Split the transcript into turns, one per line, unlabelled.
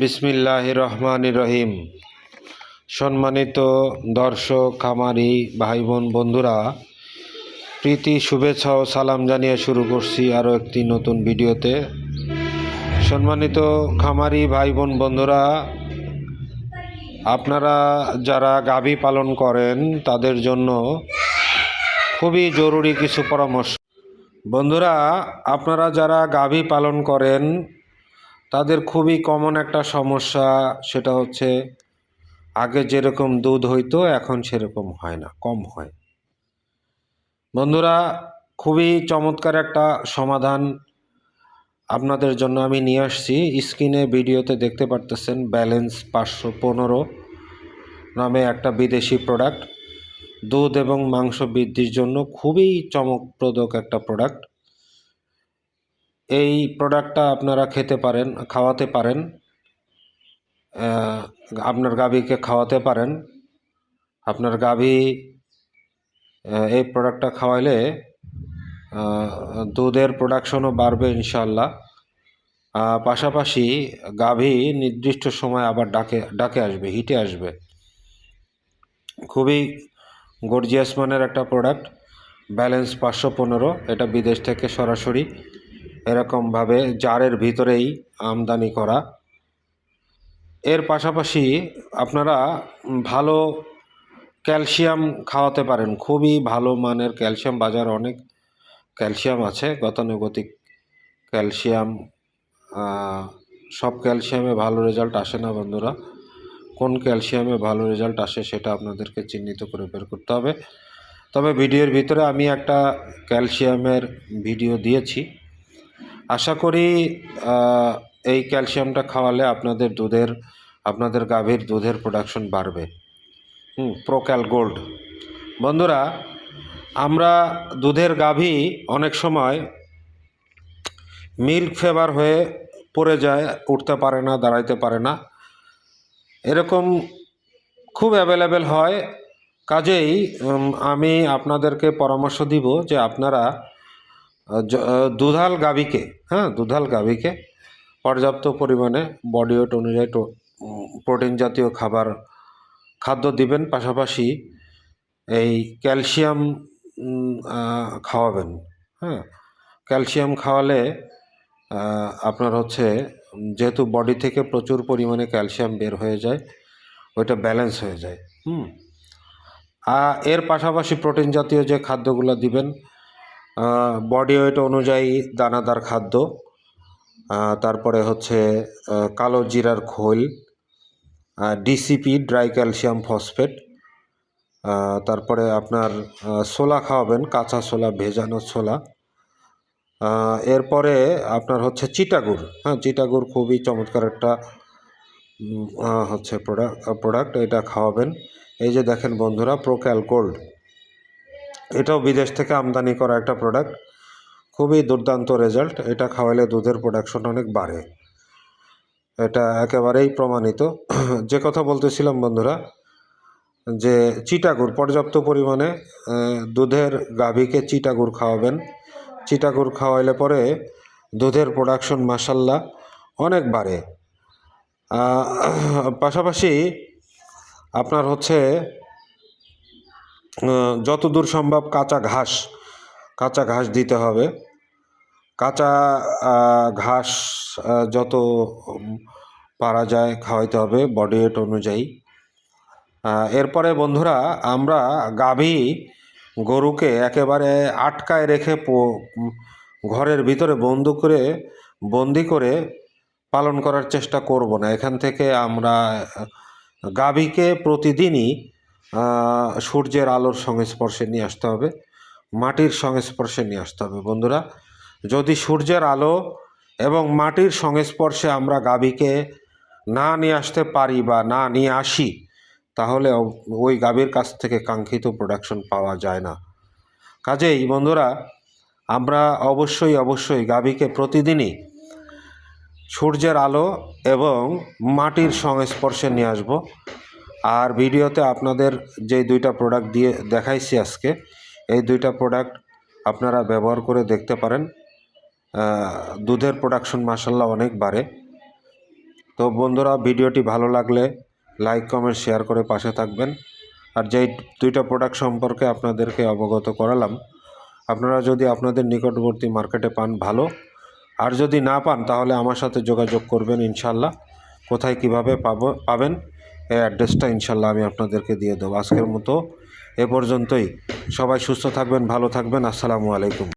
বিসমিল্লাহির রহমানির রহিম। সম্মানিত দর্শক, খামারি ভাই বোন বন্ধুরা, প্রীতি শুভেচ্ছা ও সালাম জানিয়ে শুরু করছি আরও একটি নতুন ভিডিওতে। সম্মানিত খামারি ভাই বোন বন্ধুরা, আপনারা যারা গাভী পালন করেন তাদের জন্য খুবই জরুরি কিছু পরামর্শ। বন্ধুরা, আপনারা যারা গাভী পালন করেন তাদের খুবই কমন একটা সমস্যা, সেটা হচ্ছে আগে যেরকম দুধ হইতো এখন সেরকম হয় না, কম হয়। বন্ধুরা, খুবই চমৎকার একটা সমাধান আপনাদের জন্য আমি নিয়ে আসছি। স্ক্রিনে ভিডিওতে দেখতে পারতেছেন ব্যালেন্স 515 নামে একটা বিদেশি প্রোডাক্ট। দুধ এবং মাংস বৃদ্ধির জন্য খুবই চমকপ্রদ একটা প্রোডাক্ট। এই প্রোডাক্টটা আপনারা খেতে পারেন, খাওয়াতে পারেন, আপনার গাভীকে খাওয়াতে পারেন। আপনার গাভী এই প্রোডাক্টটা খাওয়াইলে দুধের প্রোডাকশনও বাড়বে ইনশাল্লাহ। পাশাপাশি গাভী নির্দিষ্ট সময় আবার ডাকে আসবে, হিটে আসবে। খুবই গর্জিয়াস মানের একটা প্রোডাক্ট, ব্যালেন্স 515। এটা বিদেশ থেকে সরাসরি এরকমভাবে জারের ভিতরেই আমদানি করা। এর পাশাপাশি আপনারা ভালো ক্যালসিয়াম খাওয়াতে পারেন। খুবই ভালো মানের ক্যালসিয়াম, বাজারে অনেক ক্যালসিয়াম আছে, গতানুগতিক ক্যালসিয়াম। সব ক্যালসিয়ামে ভালো রেজাল্ট আসে না বন্ধুরা। কোন ক্যালসিয়ামে ভালো রেজাল্ট আসে সেটা আপনাদেরকে চিহ্নিত করে বের করতে হবে। তবে ভিডিওর ভিতরে আমি একটা ক্যালসিয়ামের ভিডিও দিয়েছি। আশা করি এই ক্যালসিয়ামটা খাওয়ালে আপনাদের গাভীর দুধের প্রোডাকশন বাড়বে। প্রোক্যাল গোল্ড। বন্ধুরা, আমরা দুধের গাভী অনেক সময় মিল্ক ফেভার হয়ে পড়ে যায়, উঠতে পারে না, দাঁড়াইতে পারে না, এরকম খুব অ্যাভেলেবেল হয়। কাজেই আমি আপনাদেরকে পরামর্শ দিব যে আপনারা দুধাল গাভীকে পর্যাপ্ত পরিমাণে বডি ওয়েট অনুযায়ী প্রোটিন জাতীয় খাদ্য দিবেন। পাশাপাশি এই ক্যালসিয়াম খাওয়াবেন। ক্যালসিয়াম খাওয়ালে আপনার হচ্ছে, যেহেতু বডি থেকে প্রচুর পরিমাণে ক্যালসিয়াম বের হয়ে যায়, ওইটা ব্যালেন্স হয়ে যায়। এর পাশাপাশি প্রোটিন জাতীয় যে খাদ্যগুলো দিবেন, বডি ওয়েট অনুযায়ী দানাদার খাদ্য, তারপরে হচ্ছে কালো জিরার খোল, ডিসিপি ড্রাই ক্যালসিয়াম ফসফেট, তারপরে আপনার ছোলা খাওয়াবেন, কাঁচা ছোলা, ভেজানো ছোলা। এরপরে আপনার হচ্ছে চিটাগুড়। চিটাগুড় খুবই চমৎকার একটা হচ্ছে প্রোডাক্ট, এটা খাওয়াবেন। এই যে দেখেন বন্ধুরা, প্রোক্যাল গোল্ড, এটাও বিদেশ থেকে আমদানি করা একটা প্রোডাক্ট, খুবই দুর্দান্ত রেজাল্ট। এটা খাওয়ালে দুধের প্রোডাকশন অনেক বাড়ে, এটা একেবারেই প্রমাণিত। যে কথা বলতেছিলাম বন্ধুরা, যে চিটাগুড় পর্যাপ্ত পরিমাণে দুধের গাভীকে চিটাগুড় খাওয়াবেন। চিটাগুড় খাওয়াইলে পরে দুধের প্রোডাকশন মাশাল্লাহ অনেক বাড়ে। পাশাপাশি আপনার হচ্ছে যতদূর সম্ভব কাঁচা ঘাস দিতে হবে। কাঁচা ঘাস যত পারা যায় খাওয়াইতে হবে বডি ওয়েট অনুযায়ী। এরপরে বন্ধুরা, আমরা গরুকে একেবারে আটকায় রেখে ঘরের ভিতরে বন্দি করে পালন করার চেষ্টা করব না। এখান থেকে আমরা গাভীকে প্রতিদিনই সূর্যের আলোর সংস্পর্শে নিয়ে আসতে হবে, মাটির সংস্পর্শে নিয়ে আসতে হবে। বন্ধুরা, যদি সূর্যের আলো এবং মাটির সংস্পর্শে আমরা গাভীকে না নিয়ে আসতে পারি বা না নিয়ে আসি, তাহলে ওই গাভীর কাছ থেকে কাঙ্ক্ষিত প্রোডাকশন পাওয়া যায় না। কাজেই বন্ধুরা, আমরা অবশ্যই গাভীকে প্রতিদিনই সূর্যের আলো এবং মাটির সংস্পর্শে নিয়ে আসব। আর ভিডিওতে আপনাদের যে দুইটা প্রোডাক্ট দিয়ে দেখাইছি আজকে, এই দুইটা প্রোডাক্ট আপনারা ব্যবহার করে দেখতে পারেন। দুধের প্রোডাকশন মাশাল্লাহ অনেক বাড়ে। তো বন্ধুরা, ভিডিওটি ভালো লাগলে লাইক কমেন্ট শেয়ার করে পাশে থাকবেন। আর যেই দুইটা প্রোডাক্ট সম্পর্কে আপনাদেরকে অবগত করালাম, আপনারা যদি আপনাদের নিকটবর্তী মার্কেটে পান ভালো, আর যদি না পান তাহলে আমার সাথে যোগাযোগ করবেন ইনশাল্লাহ। কোথায় কিভাবে পাবেন এই অ্যাড্রেসটা ইনশাল্লাহ আমি আপনাদেরকে দিয়ে দেবো। আজকের মতো এ পর্যন্তই। সবাই সুস্থ থাকবেন, ভালো থাকবেন। আসসালামু আলাইকুম।